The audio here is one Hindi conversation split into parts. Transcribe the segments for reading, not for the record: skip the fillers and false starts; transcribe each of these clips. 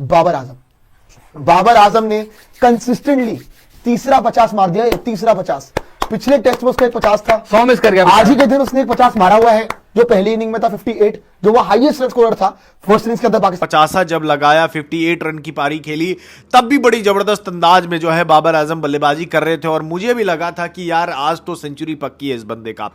बाबर आजम। बाबर आजम ने कंसिस्टेंटली तीसरा 50 मार दिया, तीसरा 50। पिछले टेस्ट में उसका एक 50 था, 100 मिस कर गया। आज ही के दिन उसने एक 50 मारा हुआ है, जो पहली इनिंग में था 58, जो वो हाईएस्ट रन स्कोरर था फर्स्ट इनिंग्स के अंदर पाकिस्तान। 50 जब लगाया, 58 रन की पारी खेली, तब भी बड़ी जबरदस्त अंदाज में जो है बाबर आजम बल्लेबाजी कर रहे थे और मुझे भी लगा था कि यार आज तो सेंचुरी पक्की है इस बंदे का।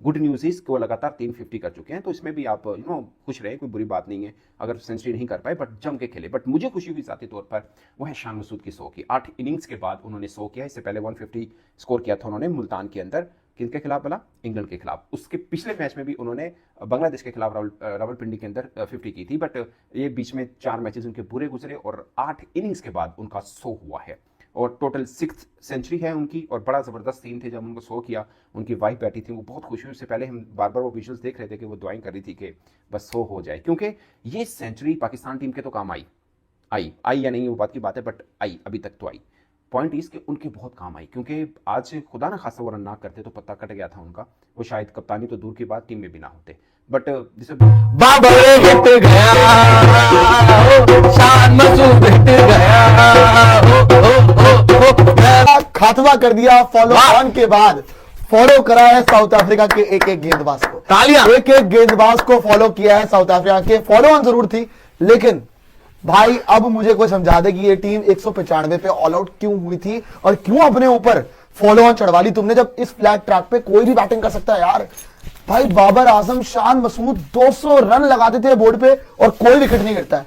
गुड न्यूज इज कि वो लगातार 350 कर चुके हैं, तो इसमें भी आप खुश रहे, कोई बुरी बात नहीं है अगर सेंचुरी नहीं कर पाए, बट जम के खेले। बट मुझे खुशी हुई जाती तौर पर वो है शान मसूद की 100 की। 8 इनिंग्स के बाद उन्होंने 100 किया। इससे पहले 150 स्कोर किया था उन्होंने मुल्तान के अंदर, किनके खिलाफ बोला, इंग्लैंड के खिलाफ। उसके पिछले मैच में भी उन्होंने बांग्लादेश के खिलाफ रावलपिंडी के अंदर 50 की थी, बट ये बीच में 4 मैचेस उनके बुरे गुजरे और 8 इनिंग्स के बाद उनका 100 हुआ है और टोटल 6th सेंचुरी है उनकी। और बड़ा ज़बरदस्त सीन थे जब उनको 100 किया, उनकी वाइफ बैठी थी, वो बहुत खुश हुई। उससे पहले हम बार बार वो विजुअल्स देख रहे थे कि वो दुआएं कर रही थी कि बस 100 हो जाए, क्योंकि ये सेंचुरी पाकिस्तान टीम के तो काम आई या नहीं वो बात की बात है, बट आई, अभी तक तो आई। पॉइंट इस कि उनके बहुत काम आई, क्योंकि आज खुदा ना खासा वो रन ना करते तो पत्ता कट गया था उनका, वो शायद कप्तानी तो दूर की बात टीम में भी ना होते। बट जैसे बाबर हिट गया, शान मसूद हिट गया, खात्मा कर दिया फॉलो ऑन के बाद। फॉलो करा है साउथ अफ्रीका के एक एक गेंदबाज को, तालियां। एक एक गेंदबाज को फॉलो किया है साउथ अफ्रीका के। फॉलो ऑन जरूर थी, लेकिन भाई अब मुझे कोई समझा दे कि ये टीम 195 पे ऑल आउट क्यों हुई थी और क्यों अपने ऊपर फॉलो ऑन चढ़वा ली तुमने, जब इस फ्लैट ट्रैक पे कोई भी बैटिंग कर सकता है यार। भाई बाबर आजम, शान मसूद 200 रन लगाते थे बोर्ड पे और कोई विकेट नहीं गिरता है।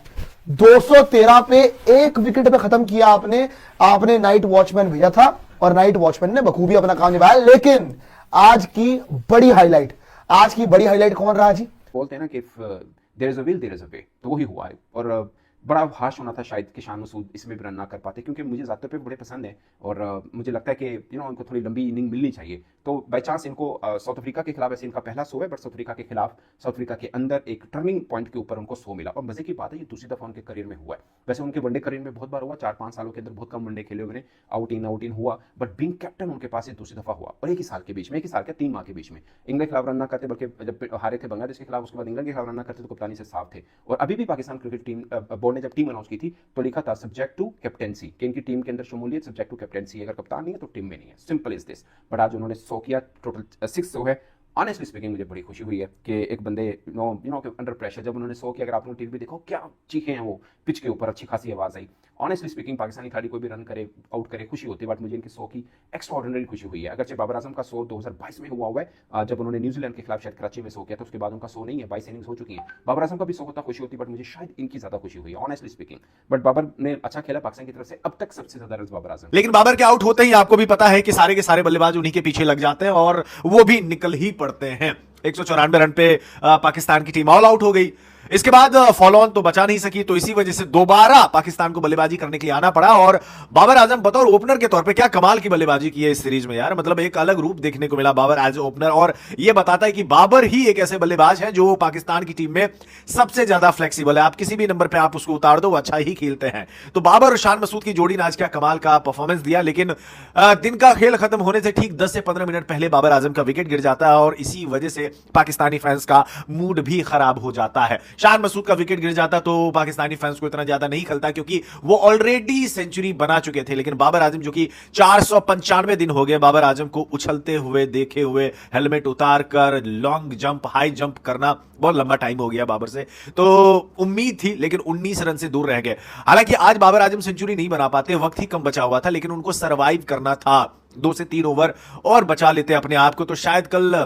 213 पे एक विकेट पे खत्म किया आपने नाइट वॉचमैन भेजा था और नाइट वॉचमैन ने बखूबी अपना काम निभाया। लेकिन आज की बड़ी हाईलाइट कौन रहा जी? बोलते हैं ना कि there is a will there is a way, तो वही हुआ है। और बड़ा हार्श होना था शायद कि शान मसूद इसमें भी रन ना कर पाते, क्योंकि मुझे ज़्यादातर पे बड़े पसंद है और मुझे लगता है कि उनको थोड़ी लंबी इनिंग मिलनी चाहिए। तो बाई चांस इनको साउथ अफ्रीका के खिलाफ ऐसे इनका पहला 100 है, बट साउथ अफ्रीका के खिलाफ साउथ अफ्रीका के अंदर एक टर्निंग पॉइंट के ऊपर उनको 100 मिला। और मजे की बात है, ये दूसरी दफा उनके करियर में हुआ है। वैसे उनके वनडे करियर में बहुत बार हुआ, 4-5 सालों के अंदर बहुत कम वनडे खेले उन्होंने, आउट इन हुआ, बट बीइंग कैप्टन उनके पास ये दूसरी दफा हुआ। और एक ही साल के बीच में, एक ही साल के 3 माह के बीच में इंग्लैंड के खिलाफ रन ना करते, बल्कि जब हारे थे बांग्लादेश के खिलाफ, उसके बाद इंग्लैंड के खिलाफ रन ना करते तो कप्तानी से साफ थे। और अभी भी पाकिस्तान क्रिकेट टीम बोर्ड ने जब टीम अनाउंस की थी तो लिखा था सब्जेक्ट टू कैप्टेंसी, कि इनकी टीम के अंदर शमूलियत सब्जेक्ट टू कैप्टेंसी, अगर कप्तान नहीं है तो टीम में नहीं है, सिंपल इज दिस। बट आज उन्होंने 100 किया, टोटल 600 है। ऑनेस्टली स्पीकिंग मुझे बड़ी खुशी हुई है कि एक बंदे अंडर प्रेशर जब उन्होंने 100 किया, अगर आप लोग टीवी देखो क्या चीखे हैं वो पिच के ऊपर, अच्छी खासी आवाज आई। ऑनेस्टली स्पीकिंग पाकिस्तानी खिलाड़ी कोई भी रन करे, आउट करे, खुशी होती है, बट मुझे इनकी 100 की एक्स्ट्रा ऑर्डिनरी खुशी हुई है। अगरचे बाबर आजम का 100 2022 में हुआ है, जब उन्होंने न्यूजीलैंड के खिलाफ शायद कराची में 100 किया था, उसके बाद उनका 100 नहीं है, 22 इनिंग्स हो चुकी है। बाबर आजम का भी 100 होता खुशी होती, बट मुझे शायद इनकी ज्यादा खुशी हुई है ऑनेस्टली स्पीकिंग। बट बाबर ने अच्छा खेला पाकिस्तान की तरफ से, अब तक सबसे ज्यादा रन बाबर आजम। लेकिन बाबर के आउट होते ही आपको भी पता है कि सारे के सारे बल्लेबाज उन्हीं के पीछे लग जाते हैं और वो भी निकल ही पड़ते हैं। 194 रन पे पाकिस्तान की टीम ऑल आउट हो गई। इसके बाद फॉलो ऑन तो बचा नहीं सकी, तो इसी वजह से दोबारा पाकिस्तान को बल्लेबाजी करने के लिए आना पड़ा। और बाबर आजम बतौर ओपनर के तौर पे क्या कमाल की बल्लेबाजी की है इस सीरीज में यार, मतलब एक अलग रूप देखने को मिला बाबर एज ओपनर। और यह बताता है कि बाबर ही एक ऐसे बल्लेबाज हैं जो पाकिस्तान की टीम में सबसे ज्यादा फ्लेक्सिबल है। आप किसी भी नंबर पर आप उसको उतार दो, वो अच्छा ही खेलते हैं। तो बाबर और शान मसूद की जोड़ी ने आज क्या कमाल का परफॉर्मेंस दिया। लेकिन दिन का खेल खत्म होने से ठीक 10 से 15 मिनट पहले बाबर आजम का विकेट गिर जाता है और इसी वजह से पाकिस्तानी फैंस का मूड भी खराब हो जाता है। शान मसूद का विकेट गिर जाता तो पाकिस्तानी फैंस को इतना ज्यादा नहीं खलता, क्योंकि वो ऑलरेडी सेंचुरी बना चुके थे। लेकिन बाबर आजम, जो कि 495 दिन हो गए बाबर आजम को उछलते हुए देखे हुए, हेलमेट उतार कर लॉन्ग जंप, हाई जंप करना बहुत लंबा टाइम हो गया बाबर से, तो उम्मीद थी, लेकिन 19 रन से दूर रह गए। हालांकि आज बाबर आजम सेंचुरी नहीं बना पाते, वक्त ही कम बचा हुआ था, लेकिन उनको सरवाइव करना था। 2 से 3 ओवर और बचा लेते अपने आप को, तो शायद कल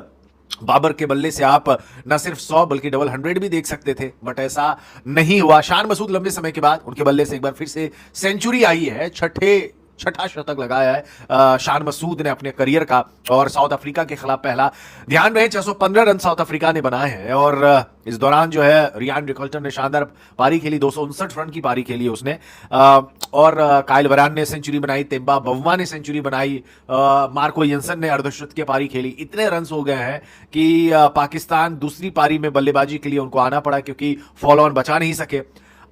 बाबर के बल्ले से आप न सिर्फ 100 बल्कि डबल 100 भी देख सकते थे, बट ऐसा नहीं हुआ। शान मसूद लंबे समय के बाद उनके बल्ले से एक बार फिर से सेंचुरी आई है, छठा शतक लगाया है शान मसूद ने अपने करियर का, और साउथ अफ्रीका के खिलाफ पहला। ध्यान रहे 615 रन साउथ अफ्रीका ने बनाए हैं और इस दौरान जो है रियान रिकल्टन ने शानदार पारी खेली, 259 रन की पारी खेली उसने, और काइल वरान ने सेंचुरी बनाई, तेम्बा बवमा ने सेंचुरी बनाई, मार्को यंसन ने अर्धशतकीय पारी खेली। इतने रन हो गए हैं कि पाकिस्तान दूसरी पारी में बल्लेबाजी के लिए उनको आना पड़ा, क्योंकि फॉलो ऑन बचा नहीं सके।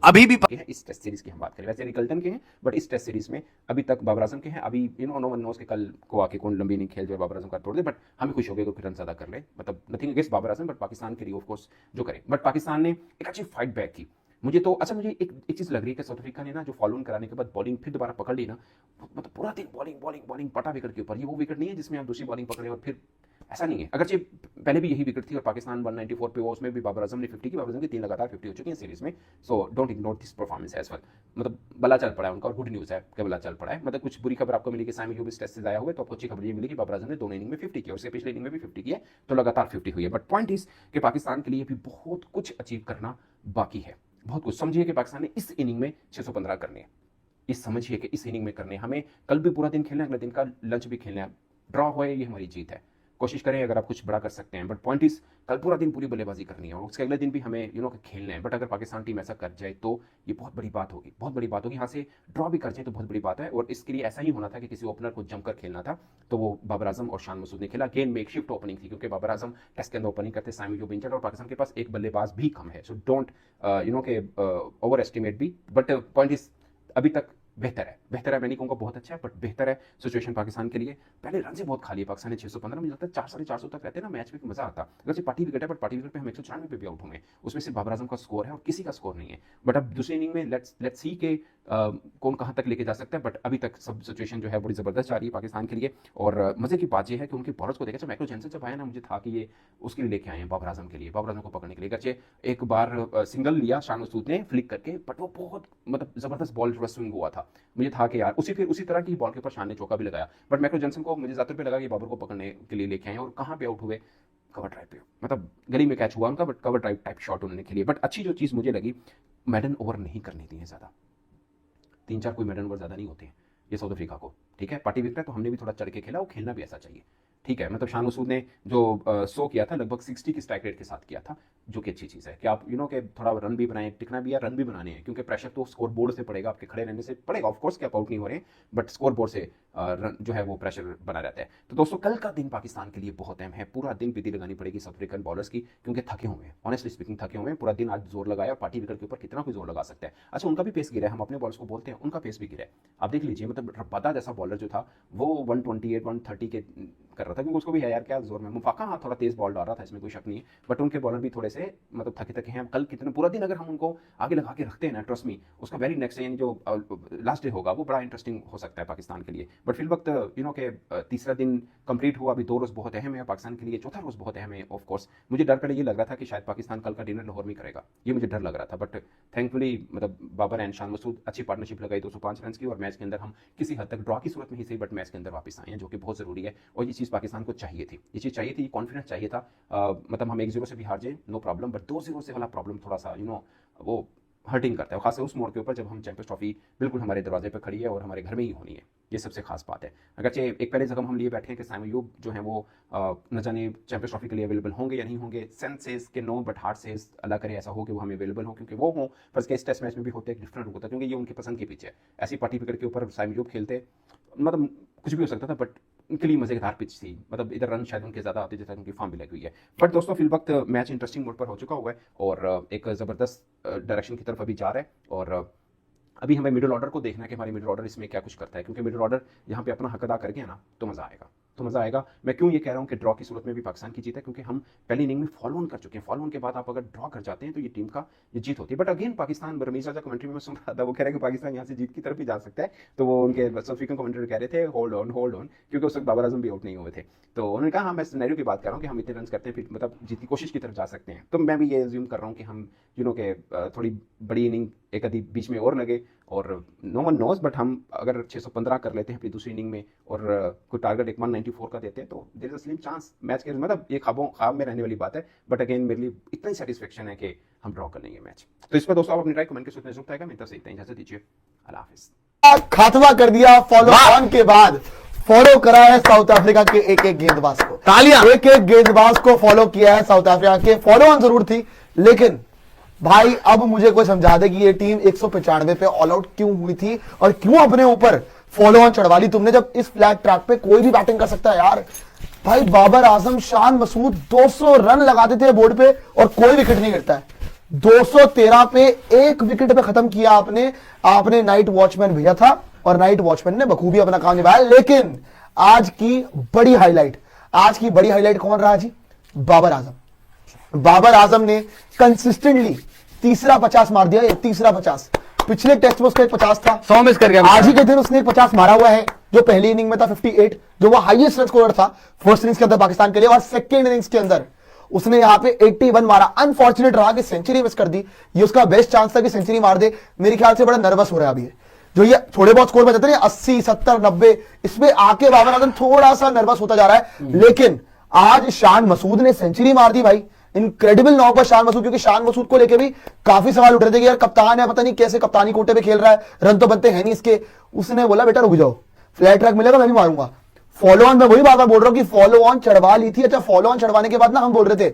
अभी भी इस टेस्ट सीरीज की हम बात करें, वैसे रिकल्टन के हैं, बट इस टेस्ट सीरीज में अभी तक बाबर आजम के हैं। अभी नो वन नोस के कल को आके कौन लंबी नहीं खेल जो बाबर आजम का तोड़ दे, बट हमें खुश हो गए तो रन ज्यादा कर ले, मतलब nothing against Babar Azam, but Pakistan के लिए ऑफ कोर्स जो करे। बट पाकिस्तान ने एक अच्छी फाइट बैक की। मुझे तो अच्छा मुझे एक चीज लग रही है कि साउथ अफ्रीका ने ना जो फॉलो ऑन कराने के बाद बॉलिंग फिर दोबारा पकड़ ली ना, मतलब पूरा दिन बॉलिंग बॉलिंग बॉलिंग पटा विकेट के ऊपर। ये वो विकेट नहीं है जिसमें आप दूसरी बॉलिंग पकड़े और फिर ऐसा नहीं है। अगरचे पहले भी यही विकेट थी और पाकिस्तान 194 पे, वो उसमें भी बाबर आजम ने 50 की, बाबर आजम की 3 लगातार 50 हो चुकी है सीरीज में। So don't ignore this performance as well. मतलब बल्ला चल पड़ा है उनका और गुड न्यूज है कि बल्ला चल पड़ा है। मतलब कुछ बुरी खबर आपको मिली कि साइम अयूब इस टेस्ट से जाया हुआ है, तो आपको अच्छी खबर ये मिली कि बाबर आजम ने दोनों इनिंग में 50 की और उसके पिछले इनिंग में भी 50 की है, तो लगातार 50 हुई है। बट पॉइंट इज कि पाकिस्तान के लिए भी बहुत कुछ अचीव करना बाकी है, बहुत कुछ। समझिए कि पाकिस्तान ने इस इनिंग में 615 करने हैं, इस समझिए कि इस इनिंग में करने। हमें कल भी पूरा दिन खेलना है, अगले दिन का लंच भी खेलना है। ड्रॉ होए ये हमारी जीत है, कोशिश करें अगर आप कुछ बड़ा कर सकते हैं। बट पॉइंट इज कल पूरा दिन पूरी बल्लेबाजी करनी है और उसके अगले दिन भी हमें खेलना है। बट अगर पाकिस्तान टीम ऐसा कर जाए तो ये बहुत बड़ी बात होगी, बहुत बड़ी बात होगी। यहाँ से ड्रॉ भी कर जाए तो बहुत बड़ी बात है। और इसके लिए ऐसा ही होना था कि किसी ओपनर को जमकर खेलना था, तो वो बाबर आजम और शान मसूद ने खेला। गेम में एक शिफ्ट ओपनिंग थी क्योंकि बाबर आजम टेस्ट के अंदर ओपनिंग करते, साइम अयूब इंजर्ड और पाकिस्तान के पास एक बल्लेबाज भी कम है। सो डोंट के ओवर एस्टिमेट भी। बट पॉइंट इज अभी तक बेहतर है, बेहतर है। मैं नहीं कहूँगा बहुत अच्छा है, बट बेहतर है सिचुएशन पाकिस्तान के लिए। पहले रन से बहुत खाली है पाकिस्तान ने 615, मुझे लगता है 400-450 तक रहते हैं ना मैच में, मजा आता। अगर से पार्टी विकेट है, बट पार्टी विकेट पे हम 194 पे भी आउट होंगे, उसमें सिर्फ बाबर आजम का स्कोर है और किसी का स्कोर नहीं है। बट अब दूसरी इनिंग में लेट्स सी के कौन कहाँ तक लेके जा सकता है। बट अभी तक सब सिचुएशन जो है बड़ी जबरदस्त जा रही है पाकिस्तान के लिए। और मजे की बात यह है कि उनके बॉलर्स को देखा, जब मैक्रो जेनसन जब आया ना, मुझे था कि ये उसके लिए लेके आए हैं बाबर आजम के लिए, बाबर आजम को पकड़ने के लिए। अगरचे एक बार सिंगल लिया शान मसूद ने फ्लिक करके, बट वो बहुत मतलब जबरदस्त बॉल स्विंग हुआ था। मुझे था कि यार उसी तरह की बॉल के ऊपर शान ने चौका भी लगाया। बट मैक्रो जेनसन को मुझे ज्यादा पे लगा कि बाबर को पकड़ने के लिए लेके आए और कहाँ पे आउट हुए, कवर ड्राइव पे। मतलब गली में कैच हुआ उनका, but cover drive type shot उन्होंने खेली। बट अच्छी जो चीज मुझे लगी, मेडन ओवर नहीं करने दिए ज्यादा, 3-4 कोई मेडन ओवर ज्यादा नहीं होते हैं ये साउथ अफ्रीका को। ठीक है, पार्टी विकेट है तो हमने भी थोड़ा चढ़ के खेला, वो खेलना भी ऐसा चाहिए। ठीक है, मतलब शान मसूद ने जो 100 किया था लगभग 60 की स्ट्राइक रेट के साथ किया था, जो कि अच्छी चीज़ है कि आप के थोड़ा रन भी बनाए, टिकना भी है, रन भी बनाने हैं। क्योंकि प्रेशर तो स्कोर बोर्ड से पड़ेगा, आपके खड़े रहने से पड़ेगा। ऑफ कोर्स कि आप आउट नहीं हो रहे हैं, बट स्कोर बोर्ड से रन जो है वो प्रेशर बना रहता है। तो दोस्तों कल का दिन पाकिस्तान के लिए बहुत अहम है। पूरा दिन बिदी लगानी पड़ेगी साउथ अफ्रीकन बॉलर्स की, क्योंकि थके हुए हैं, ऑनेस्टली स्पीकिंग थके हुए हैं। पूरा दिन आज जोर लगाया और पार्टी विकेट के ऊपर कितना कोई जोर लगा सकता है। अच्छा, उनका भी पेस गिरा है, हम अपने बॉलर्स को बोलते हैं, उनका पेस भी गिरा है। आप देख लीजिए, मतलब रबादा जैसा बॉलर जो था वो 128-130 के कर रहा था, क्योंकि उसको भी है यार क्या जोर में। मुफाका हाँ थोड़ा तेज बॉल डाल रहा था, इसमें कोई शक नहीं है, बट उनके बॉलर भी थोड़े से मतलब थके हैं। कल कितने पूरा दिन अगर हम उनको आगे लगा के रखते हैं ना, ट्रस्ट मी, उसका वेरी नेक्स्ट यानी जो लास्ट डे होगा वो बड़ा इंटरेस्टिंग हो सकता है पाकिस्तान के लिए। बट फिर वक्त के तीसरा दिन कंप्लीट हुआ, अभी 2 रोज बहुत अहम है पाकिस्तान के लिए, चौथा रोज बहुत अहम है। ऑफ कोर्स मुझे डर पहले ये लग रहा था कि शायद पाकिस्तान कल का डिनर लाहौर में करेगा, ये मुझे डर लग रहा था। बट थैंकफुली मतलब बाबर एंड शान मसूद अच्छी पार्टनरशिप लगाई 205 रन की, और मैच के अंदर हम किसी हद तक ड्रॉ की सूरत में ही सही, बट मैच के अंदर वापस आए हैं, जो कि बहुत जरूरी है। और ये चीज़ पाकिस्तान को चाहिए थी, ये चीज़ चाहिए थी, कॉन्फिडेंस चाहिए था। मतलब हम 1-0 से भी हार जाए नो प्रॉब्लम, बट 2-0 से वाला प्रॉब्लम थोड़ा सा वो हर्टिंग करता है, खासकर उस मोड़ के ऊपर जब हम चैंपियंस ट्रॉफी बिल्कुल हमारे दरवाजे पर खड़ी है और हमारे घर में ही होनी है। ये सबसे खास बात है। अगरचे एक पहले जगह हम लिए बैठे हैं कि साइम अयूब जो है वो न जाने चैंपियंस ट्रॉफी के लिए अवेलेबल होंगे या नहीं होंगे। सेंस सेज के नो, बट हार्ट सेज अल्लाह करे ऐसा हो कि वो हमें अवेलेबल हो, क्योंकि वो हो फर्स्ट के इस टेस्ट मैच में भी होते एक डिफरेंट होता है, क्योंकि ये उनकी पसंद के पीछे है। ऐसी पार्टी विकेट के ऊपर साइम अयूब खेलते मतलब कुछ भी हो सकता था, बट उनके लिए मजेदार पिच थी। मतलब इधर रन शायद उनके ज्यादा आते, जैसा उनकी फॉर्म भी लगी हुई है। बट दोस्तों फिल वक्त मैच इंटरेस्टिंग मोड पर हो चुका हुआ है और एक जबरदस्त डायरेक्शन की तरफ अभी जा रहा है। और अभी हमें मिडिल ऑर्डर को देखना है कि हमारी मिडिल ऑर्डर इसमें क्या कुछ करता है, क्योंकि मिडिल ऑर्डर यहाँ पे अपना हक अदा कर गया ना तो मजा आएगा, तो मजा आएगा। मैं क्यों ये कह रहा हूँ कि ड्रॉ की सूरत में भी पाकिस्तान की जीत है, क्योंकि हम पहली इनिंग में फॉलो ऑन कर चुके हैं। फॉलो ऑन के बाद आप अगर ड्रॉ कर जाते हैं तो ये टीम का ये जीत होती है। But again Pakistan, Ramiz Raja commentary में मैं सुन रहा था, वो कह रहे हैं कि पाकिस्तान यहाँ से जीत की तरफ भी जा सकता है। तो वो उनके साउथ अफ्रीकन कमेंटेटर कह रहे थे होल्ड ऑन, क्योंकि उस वक्त बाबर आजम भी आउट नहीं हुए थे। तो उन्होंने कहा हाँ मैं सिनेरियो की बात कर रहा हूँ कि हम इतने रन करते हैं फिर मतलब जीत की कोशिश की तरफ जा सकते हैं। तो मैं भी ये एज्यूम कर रहा हूँ कि हम के थोड़ी बड़ी इनिंग एक आधी बीच में और लगे, और नो वन नोज, बट हम अगर 615 कर लेते हैं अपनी दूसरी इनिंग में और कोई टारगेट 194 का देते हैं तो there is a slim chance match के, मतलब ये ख्वाब में रहने वाली बात है। बट अगेन मेरे लिए इतना ही सेटिस्फेक्शन है कि हम ड्रॉ कर लेंगे मैच। तो इस पर दोस्तों आप अपनी राय कमेंट के सूत्र में जरूर आएगा। मेरी तरफ से इतना ही, इजाजत दीजिए, अल्लाह हाफिज। खात्मा कर दिया फॉलो ऑन के बाद, फॉलो करा है साउथ अफ्रीका के एक गेंदबाज को, तालियां। एक गेंदबाज को फॉलो किया है साउथ अफ्रीका के। फॉलो ऑन जरूर थी, लेकिन भाई अब मुझे कोई समझा दे कि ये टीम 195 पे ऑल आउट क्यों हुई थी और क्यों अपने ऊपर फॉलो ऑन चढ़वा ली तुमने, जब इस फ्लैग ट्रैक पे कोई भी बैटिंग कर सकता है यार। भाई बाबर आजम, शान मसूद 200 रन लगाते थे बोर्ड पे और कोई विकेट नहीं गिरता है। 213 पे 1 विकेट पे खत्म किया आपने नाइट वॉचमैन भेजा था और नाइट वॉचमैन ने बखूबी अपना काम निभाया। लेकिन आज की बड़ी हाईलाइट कौन रहा जी? बाबर आजम ने कंसिस्टेंटली तीसरा 50 मार दिया, ये तीसरा 50। पिछले टेस्ट में उसका एक 50 था, 100 मिस कर गया। आज ही के दिन उसने एक 50 मारा हुआ है, जो पहली इनिंग में था 58, जो वो हाईएस्ट रन स्कोरर था फर्स्ट इनिंग्स के अंदर पाकिस्तान के लिए, और सेकंड इनिंग्स के अंदर उसने यहां पे 81 मारा। अनफॉर्चुनेट रहा कि सेंचुरी मिस कर दी, ये उसका बेस्ट चांस था कि सेंचुरी मार दे। मेरे ख्याल से बड़ा नर्वस हो रहा है अभी, जो ये थोड़े बहुत स्कोर बचते हैं 80, 70, 90, इसमें आके बाबर आजम थोड़ा सा नर्वस होता जा रहा है। लेकिन आज शान मसूद ने सेंचुरी मार दी भाई, इनक्रेडिबल नॉक पर शान मसूद, क्योंकि शान मसूद को लेके भी काफी सवाल उठ रहे थे कि यार कप्तान है, पता नहीं कैसे कप्तानी कोटे पे खेल रहा है, रन तो बनते हैं नहीं इसके। उसने बोला बेटा रुक जाओ, फ्लैट ट्रैक मिलेगा मैं भी मारूंगा। फॉलो ऑन, मैं वही बात बोल रहा हूं कि फॉलो ऑन चढ़वा ली थी। अच्छा, फॉलो ऑन चढ़वाने के बाद ना हम बोल रहे थे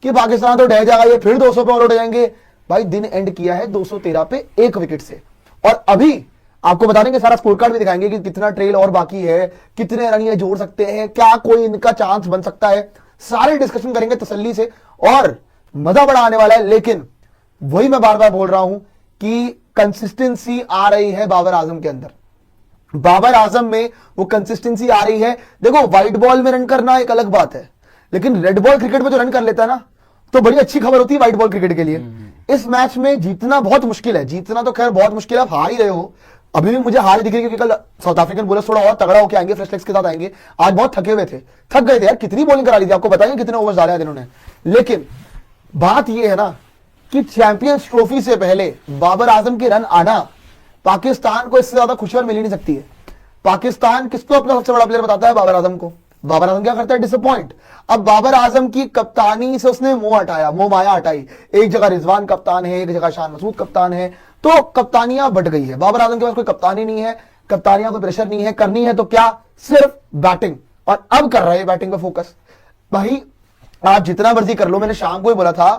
कि पाकिस्तान तो ढह जाएगा, ये फिर 200 पे ऑल आउट हो जाएंगे। भाई दिन एंड किया है 213 पे 1 विकेट से, और अभी आपको बता देंगे, सारा स्कोर कार्ड भी दिखाएंगे कि कितना ट्रेल और बाकी है, कितने रन ये जोड़ सकते हैं, क्या कोई इनका चांस बन सकता है, सारे डिस्कशन करेंगे तसल्ली से और मजा बड़ा आने वाला है। लेकिन वही मैं बार बार बोल रहा हूं कि कंसिस्टेंसी आ रही है बाबर आजम के अंदर, बाबर आजम में वो कंसिस्टेंसी आ रही है। देखो व्हाइट बॉल में रन करना एक अलग बात है, लेकिन रेड बॉल क्रिकेट में जो रन कर लेता है ना, तो बड़ी अच्छी खबर होती है व्हाइट बॉल क्रिकेट के लिए। इस मैच में जीतना बहुत मुश्किल है, जीतना तो खैर बहुत मुश्किल है, आप हार ही रहे हो। अभी भी मुझे हार दिख रही है, क्योंकि कल साउथ अफ्रीकन बॉलर्स थोड़ा और तगड़ा होकर आएंगे, फ्रेश लेग्स के साथ आएंगे। आज बहुत थके हुए थे, थक गए थे यार, कितनी बॉलिंग करा ली थी, आपको बताएंगे कितने ओवर्स डाले आज इन्होंने। लेकिन बात यह है ना कि चैंपियंस ट्रॉफी से पहले बाबर आजम के रन आना, पाकिस्तान को इससे ज्यादा खुशी मिल ही नहीं सकती है। पाकिस्तान किसको अपना सबसे बड़ा प्लेयर बताता है? बाबर आजम को। बाबर आजम क्या करता है? डिसअपॉइंट। अब बाबर आजम की कप्तानी से उसने मोह हटाया, मोह माया हटाई। एक जगह रिजवान कप्तान है, एक जगह शान मसूद कप्तान है, तो कप्तानियां बट गई है। बाबर आजम के पास कोई कप्तानी नहीं है, कप्तानियां कोई प्रेशर नहीं है, करनी है तो क्या, सिर्फ बैटिंग, और अब कर रहे हैं बैटिंग पे फोकस। भाई आप जितना मर्जी कर लो, मैंने शाम को ही बोला था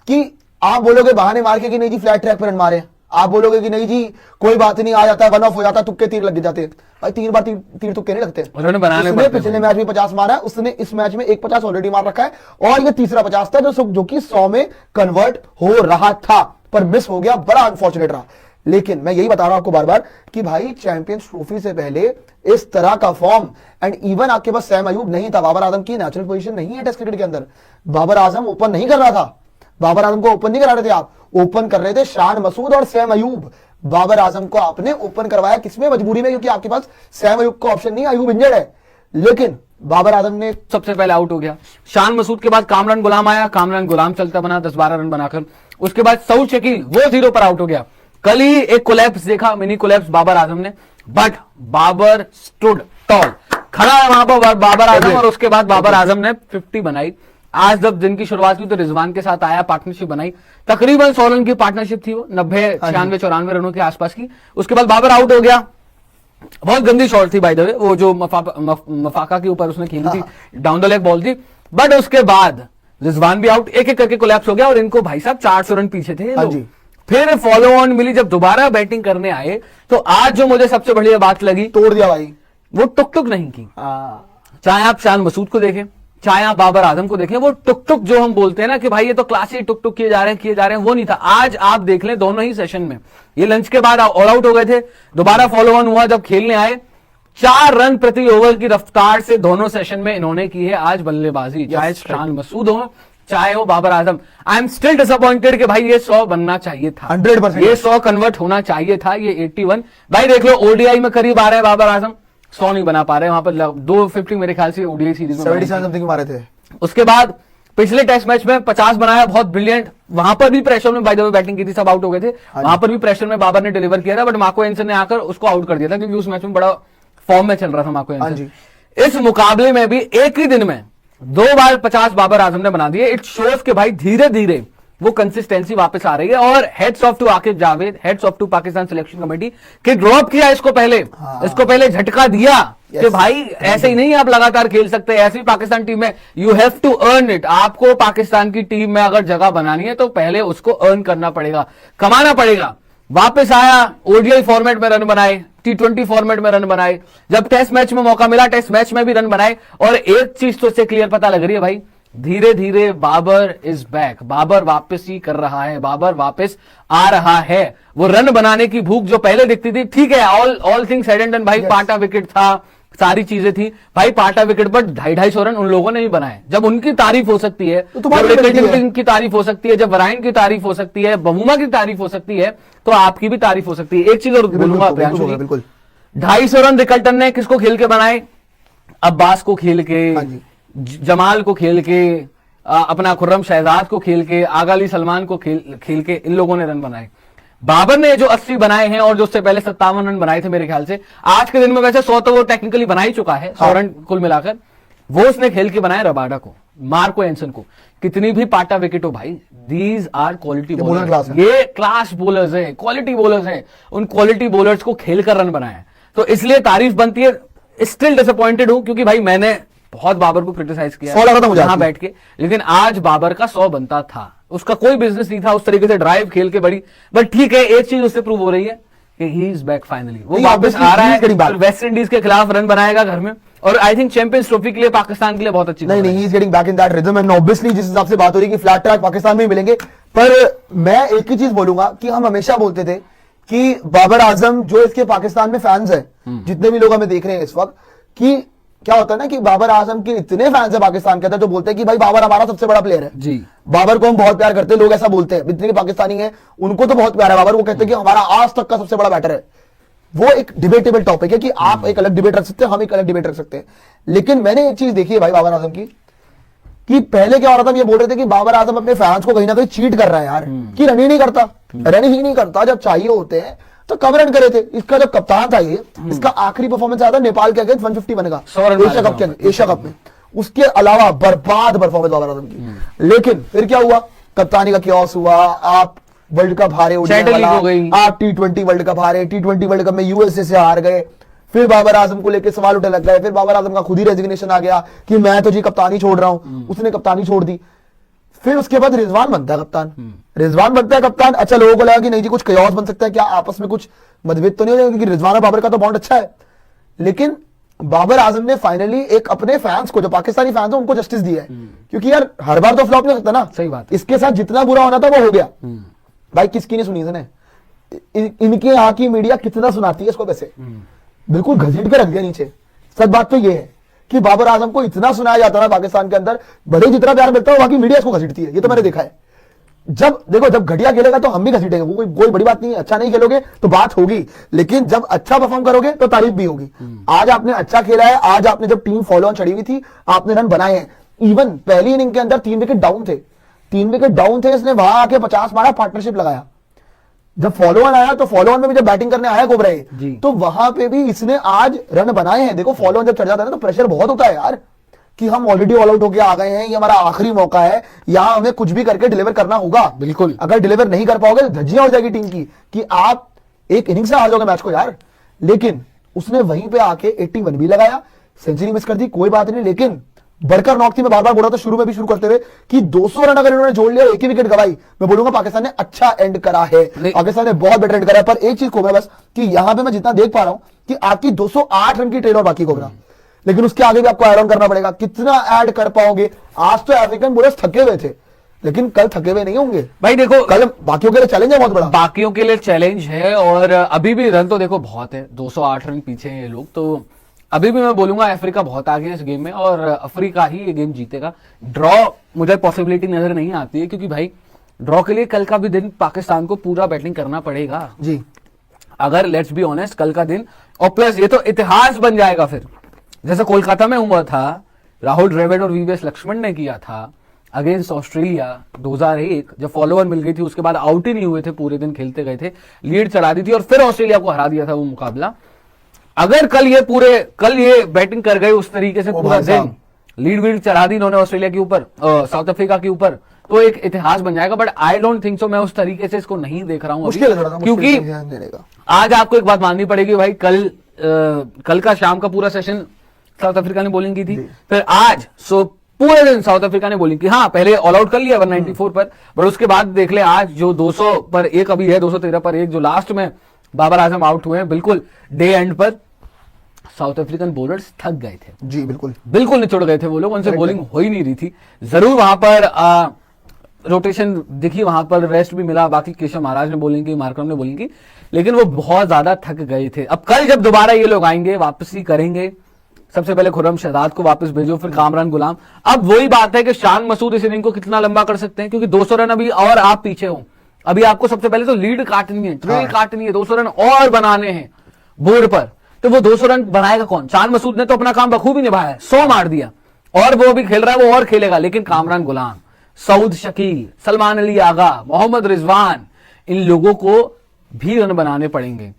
कि आप बोलोगे बहाने मार के कि नहीं जी फ्लैट ट्रैक पर रन मारे, आप बोलोगे कि नहीं जी कोई बात नहीं, आ जाता है, वन ऑफ हो जाता है, तुक्के तीर लग जाते हैं। भाई 3 बार तीर तुक्के नहीं लगते। उसने पिछले मैच में 50 मारा, उसने इस मैच में एक 50 ऑलरेडी मार रखा है, और ये तीसरा 50 था जो कि 100 में कन्वर्ट हो रहा था, पर मिस हो गया, बड़ा अनफॉर्चुनेट रहा। लेकिन मैं यही बता रहा हूं आपको बार बार कि भाई चैंपियंस ट्रॉफी से पहले इस तरह का फॉर्म, एंड इवन आपके पास सैम अयूब नहीं था, बाबर आजम की नेचुरल पोजीशन नहीं है टेस्ट क्रिकेट के अंदर। बाबर आजम ओपन नहीं कर रहा था, बाबर आजम को ओपन नहीं करा रहे थे आप, ओपन कर रहे थे शान मसूद और सैम अयूब। बाबर आजम को आपने ओपन करवाया किसमें? मजबूरी में, क्योंकि आपके पास सैम अयूब का ऑप्शन नहीं, अयूब इंजर्ड है। लेकिन बाबर आजम ने सबसे पहले आउट हो गया। शान मसूद के बाद कामरान गुलाम आया, कामरान गुलाम चलता बना 10-12 रन बनाकर। उसके बाद सऊद शकील वो 0 पर आउट हो गया। कल ही एक कोलैप्स देखा, मिनी कोलैप्स बाबर आजम ने, बट बाबर स्टूड टॉल, खड़ा है वहां पर बाबर आजम, और उसके बाद बाबर आजम ने 50 बनाई। आज जब दिन की शुरुआत हुई तो रिजवान के साथ आया, पार्टनरशिप बनाई, तकरीबन 100 रन की पार्टनरशिप थी वो, 90, 96, 94 रनों के आसपास की। उसके बाद बाबर आउट हो गया। बहुत गंदी शॉट थी बाय द वे, वो जो मफाका के ऊपर उसने खेली थी, डाउन द लेग बॉल थी। बट उसके बाद रिजवान भी आउट, एक एक करके कोलैप्स हो गया, और इनको भाई साहब 400 रन पीछे थे। फिर फॉलो ऑन मिली, जब दोबारा बैटिंग करने आए तो आज जो मुझे सबसे बढ़िया बात लगी, तोड़ दिया भाई, वो टुक टुक नहीं की। चाहे आप शान मसूद को देखें, चाहे आप बाबर आजम को देखें, वो टुक टुक जो हम बोलते हैं ना कि भाई ये तो क्लासी टुक टुक किए जा रहे हैं, वो नहीं था। आज आप देख लें दोनों ही सेशन में, ये लंच के बाद ऑल आउट हो गए थे, दोबारा फॉलो ऑन हुआ, जब खेलने आए 4 रन प्रति ओवर की रफ्तार से दोनों सेशन में इन्होंने की है आज बल्लेबाजी। चाहे शान मसूद हो, चाहे वो Babar Azam. I am still disappointed कि भाई ये 100 बनना चाहिए था, 100%, ये 100 कन्वर्ट होना चाहिए था। ये 81, भाई देख लो ओडीआई में करीब आ रहे हैं बाबर आजम, 100 नहीं बना पा रहे, वहां पर 250 मेरे ख्याल से ओडीआई सीरीज में 77 समथिंग मारे थे। उसके बाद पिछले टेस्ट मैच में 50 बनाया, बहुत ब्रिलियंट। वहां पर भी प्रेशर में बाय द वे बैटिंग की थी, सब आउट हो गए थे, वहां पर भी प्रेशर में बाबर ने डिलीवर किया था, बट मार्को एंसन ने आकर उसको आउट कर दिया था, क्योंकि उस मैच में बड़ा फॉर्म में चल रहा था मार्को एंसन। इस मुकाबले में भी एक ही दिन में 2 बार 50 बाबर आजम ने बना दिए। इट शोज के भाई धीरे धीरे वो कंसिस्टेंसी वापस आ रही है, और heads off to Aqib Javed, heads off to Pakistan selection committee कि ड्रॉप किया इसको पहले, इसको पहले झटका दिया कि भाई ऐसे ही नहीं आप लगातार खेल सकते, ऐसे ही पाकिस्तान टीम में you have to earn it. आपको पाकिस्तान की टीम में अगर जगह बनानी है तो पहले उसको अर्न करना पड़ेगा, कमाना पड़ेगा। वापस आया, ओडीआई फॉर्मेट में रन बनाए, T20 फॉर्मेट में रन बनाए, जब टेस्ट मैच में मौका मिला टेस्ट मैच में भी रन बनाए। और एक चीज तो इससे क्लियर पता लग रही है भाई, धीरे धीरे बाबर इज बैक, बाबर वापस ही कर रहा है, बाबर वापस आ रहा है। वो रन बनाने की भूख जो पहले दिखती थी, ठीक है, all things said and done भाई, पाटा विकेट था, सारी चीजें थी भाई। पाटा विकेट पर 250 रन उन लोगों ने ही बनाए। जब उनकी तारीफ हो सकती है, तो तुम्हारी जब गलती विकेट है। कीपिंग की तारीफ हो सकती है, जब वराइन की तारीफ हो सकती है, बमूमा की तारीफ हो सकती है, तो आपकी भी तारीफ हो सकती है। एक चीज और बोलूंगा प्रियांशु जी, बिल्कुल 250 रन रिकल्टन ने किसको खेल के बनाए? अब्बास को खेल के, हाँ जी। जमाल को खेल के, अपना खुर्रम शहजाद को खेल के, आगा अली सलमान को खेल के इन लोगों ने रन बनाए। बाबर ने जो 80 बनाए हैं और जो उससे पहले 57 रन बनाए थे मेरे ख्याल से, आज के दिन में वैसे 100 तो वो टेक्निकली बना ही चुका है, 100 रन कुल मिलाकर, वो उसने खेल के बनाया रबाडा को, मार्को एंसन को। कितनी भी पाटा विकेट हो भाई, these are quality bowler class bowlers, है। ये क्लास बॉलर्स हैं, क्वालिटी बॉलर्स हैं। उन क्वालिटी बॉलर्स को खेलकर रन बनाया, तो इसलिए तारीफ बनती है। स्टिल डिसअपॉइंटेड हूं क्योंकि भाई मैंने बहुत बाबर को क्रिटिसाइज किया 100 लगा था मुझे यहां आज। बैठ के, लेकिन आज बाबर का 100 बनता था। उसका कोई बिजनेस नहीं था उस तरीके से ड्राइव खेल के बड़ी, बट ठीक है, एक चीज उससे प्रूव हो रही है कि ही इज बैक फाइनली। वो नहीं, वापस obviously आ रहा he is getting back. है, वेस्ट इंडीज के खिलाफ रन बनाएगा घर में, और आई थिंक चैंपियंस ट्रॉफी के लिए पाकिस्तान के लिए बहुत अच्छी नहीं खबर है। नहीं, he is getting back in that rhythm and obviously जिस हिसाब से बात हो रही है कि फ्लैट ट्रैक पाकिस्तान में ही मिलेंगे। पर मैं एक ही चीज बोलूंगा कि हम हमेशा बोलते थे कि बाबर आजम जो इसके पाकिस्तान में फैंस हैं, जितने भी लोग हमें देख रहे हैं इस वक्त, कि क्या होता है ना कि बाबर आजम के इतने फैंस हैं पाकिस्तान के अंदर जो बोलते हैं कि भाई बाबर हमारा सबसे बड़ा प्लेयर है जी। बाबर को हम बहुत प्यार करते हैं, लोग ऐसा बोलते हैं, जितने भी पाकिस्तानी हैं उनको तो बहुत प्यार है बाबर। वो कहते हैं कि हमारा आज तक का सबसे बड़ा बैटर है। वो एक डिबेटेबल टॉपिक है कि आप एक अलग डिबेट रख सकते हैं, हम एक अलग डिबेट रख सकते हैं। लेकिन मैंने एक चीज देखी है भाई बाबर आजम की, कि पहले क्या हो रहा था, ये बोल रहे थे कि बाबर आजम अपने फैंस को कहीं ना कहीं चीट कर रहा है यार, कि रन ही नहीं करता, रन ही नहीं करता, जब चाहिए होते हैं तो कब रन करे थे। इसका जब कप्तान था ये, इसका आखिरी परफॉर्मेंस आया था नेपाल के अगेंस्ट 150 बनेगा 100 रन एशिया कप के, एशिया कप में। उसके अलावा बर्बाद परफॉर्मेंस बाबर आजम की। लेकिन फिर क्या हुआ, कप्तानी का क्योस हुआ, आप वर्ल्ड कप हारे, उड़ने Champions वाला, League हो गई। आप T20 वर्ल्ड कप हारे, T20 वर्ल्ड कप में यूएसए से हार गए, फिर बाबर आजम को लेकर सवाल उठने लग गए, फिर बाबर आजम का खुद ही रेजिग्नेशन आ गया कि मैं तो जी कप्तानी छोड़ रहा हूं, उसने कप्तानी छोड़ दी। फिर उसके बाद रिजवान बनता है कप्तान, रिजवान बनता है कप्तान। अच्छा, लोगों को लगा कि नहीं जी कुछ कयास बन सकता है, क्या आपस में कुछ मतभेद तो नहीं हो जाएगा, क्योंकि रिजवान और बाबर का तो बॉन्ड अच्छा है। लेकिन बाबर आजम ने फाइनली एक अपने फैंस को, जो पाकिस्तानी फैंस हैं, उनको जस्टिस दिया है, क्योंकि यार हर बार तो फ्लॉप नहीं हो सकता ना। सही बात है। इसके साथ जितना बुरा होना था वो हो गया। भाई किसकी नहीं सुनी इसने, इनके यहाँ की मीडिया कितना सुनाती है इसको, वैसे बिल्कुल घसीट के रख दिया नीचे। सच बात तो ये है कि बाबर आजम को इतना सुनाया जाता है पाकिस्तान के अंदर, भले ही जितना प्यार मिलता है बाकी मीडिया इसको घसीटती है, ये तो मैंने देखा है। जब देखो, जब घटिया खेलेगा तो हम भी घसीटेंगे, वो कोई बड़ी बात नहीं है। अच्छा नहीं खेलोगे तो बात होगी, लेकिन जब अच्छा परफॉर्म करोगे तो तारीफ भी होगी। आज आपने अच्छा खेला है, आज आपने जब टीम फॉलो ऑन चढ़ी हुई थी आपने रन बनाए हैं। इवन पहली इनिंग के अंदर 3 विकेट डाउन थे, 3 विकेट डाउन थे, इसने वहां आके 50 मारा, पार्टनरशिप लगाया। जब फॉलो ऑन आया तो फॉलो ऑन में भी जब बैटिंग करने आया कोबरा जी। तो वहां पे भी इसने आज रन बनाए हैं। देखो फॉलो ऑन जब चढ़ जाता है ना तो प्रेशर बहुत होता है यार, कि हम ऑलरेडी ऑल आउट होके आ गए हैं, ये हमारा आखिरी मौका है, यहां हमें कुछ भी करके डिलीवर करना होगा। बिल्कुल। अगर डिलीवर नहीं कर पाओगे तो धज्जियां हो जाएगी टीम की कि आप एक इनिंग से हार जाओगे मैच को यार। लेकिन उसने वहीं पे आके 81 भी लगाया, सेंचुरी मिस कर दी, कोई बात नहीं, लेकिन बढ़कर नॉक थी। मैं बार बार बोल रहा था शुरू में भी, शुरू करते हुए, कि 200 रन अगर इन्होंने जोड़ लिया, एक ही विकेट गवाई, मैं बोलूंगा पाकिस्तान ने अच्छा एंड करा है, पाकिस्तान ने बहुत बेटर एंड करा है। पर एक चीज को मैं बस, कि यहां पे मैं जितना देख पा रहा हूं कि आपकी 208 रन की ट्रेल और बाकी कोबरा, लेकिन उसके आगे भी आपको ऐड ऑन करना पड़ेगा। कितना ऐड कर पाओगे? आज तो अफ्रीकन बॉलर्स थके हुए थे, लेकिन कल थके हुए नहीं होंगे भाई देखो, कल बाकियों के लिए चैलेंज है बहुत बड़ा। बाकियों के लिए चैलेंज है, और अभी भी रन तो देखो बहुत है, 208 रन पीछे हैं ये लोग, तो अभी भी मैं बोलूंगा अफ्रीका बहुत आगे है इस गेम में, और अफ्रीका ही ये गेम जीतेगा। ड्रॉ मुझे पॉसिबिलिटी नजर नहीं आती है, क्योंकि भाई ड्रॉ के लिए कल का भी दिन पाकिस्तान को पूरा बैटिंग करना पड़ेगा जी। अगर लेट्स बी ऑनेस्ट, कल का दिन, और प्लस ये तो इतिहास बन जाएगा फिर, जैसे कोलकाता में हुआ था, राहुल द्रविड़ और वीवीएस लक्ष्मण ने किया था अगेंस्ट ऑस्ट्रेलिया 2001, जब फॉलोअर मिल गई थी, उसके बाद आउट ही नहीं हुए थे, पूरे दिन खेलते गए थे, लीड चढ़ा दी थी और फिर ऑस्ट्रेलिया को हरा दिया था वो मुकाबला। अगर कल ये बैटिंग कर गए उस तरीके से, पूरा दिन लीड वीड चढ़ा दी इन्होंने ऑस्ट्रेलिया के ऊपर, साउथ अफ्रीका के ऊपर, तो एक इतिहास बन जाएगा। But I don't think so, मैं उस तरीके से इसको नहीं देख रहा हूं मुश्किल है थोड़ा, क्योंकि ध्यान देने का। आज आपको एक बात माननी पड़ेगी भाई, कल का शाम का पूरा सेशन साउथ अफ्रीका ने बॉलिंग की थी, फिर आज पूरे दिन साउथ अफ्रीका ने बॉलिंग की। हाँ, पहले ऑल आउट कर लिया 194 पर, बट उसके बाद देख ले आज जो 200 पर 1 अभी है, 213 पर 1 जो लास्ट में बाबर आजम आउट हुए हैं, बिल्कुल डे एंड पर साउथ अफ्रीकन बॉलर्स थक गए थे जी, बिल्कुल निचोड़ गए थे वो लोग, उनसे बॉलिंग हो ही नहीं रही थी। जरूर वहां पर रोटेशन दिखी, वहां पर रेस्ट भी मिला, बाकी केशव महाराज ने बॉलिंग की, मार्करम ने बॉलिंग की, लेकिन वो बहुत ज्यादा थक गए थे। अब कल जब दोबारा ये लोग आएंगे, वापसी करेंगे, सबसे पहले खुर्रम शहजाद को वापस भेजो, फिर कामरान गुलाम। अब वही बात है कि शान मसूद इस इनिंग को कितना लंबा कर सकते हैं, क्योंकि 200 रन अभी और आप पीछे हो। अभी आपको सबसे पहले तो लीड काटनी है, ट्रेल काटनी है, 200 रन और बनाने हैं बोर्ड पर। तो वो 200 रन बनाएगा कौन? शान मसूद ने तो अपना काम बखूबी निभाया है, 100 मार दिया, और वो भी खेल रहा है, वो और खेलेगा। लेकिन कामरान गुलाम, सऊद शकील, सलमान अली आगा, मोहम्मद रिजवान, इन लोगों को भी रन बनाने पड़ेंगे।